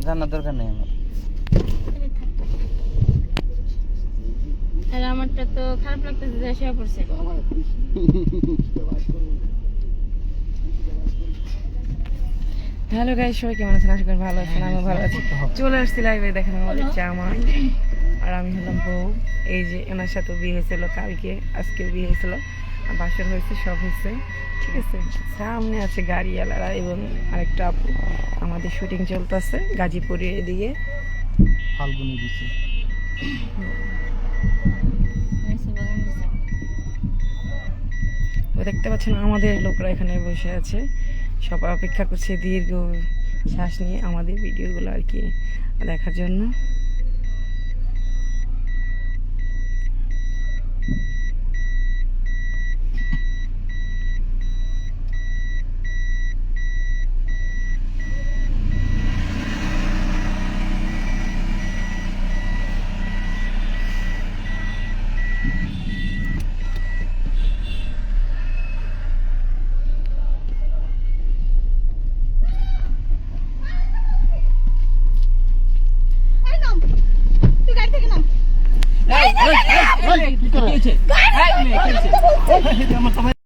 জানার দরকার নেই আমার। আর আমারটা তো খারাপ লাগতেছে যে শুয়ে পড়ছে। হ্যালো গাইস, সবাই কেমন আছেন? আশা করি ভালো আছেন। আমি ভালো আছি। চলে আসছি লাইভে দেখেন আমাদের জামাই আর আমি হলাম বউ। এই যে এনার সাথে বিয়ে হয়েছিল কালকে, আজকে বিয়ে হয়েছিল, বাসর হয়েছে, সব হয়েছে, ঠিক আছে। সামনে আছে গাড়িওয়ালারা এবং আরেকটা আপু। আমাদের শুটিং চলতেছে গাজীপুরে এদিকে ফাল্গুনি দিছে। দেখতে পাচ্ছেন আমাদের লোকরা এখানে বসে আছে, সবাই অপেক্ষা করছে দীর্ঘ শ্বাস নিয়ে আমাদের ভিডিওগুলো আর কি দেখার জন্য। কি করে?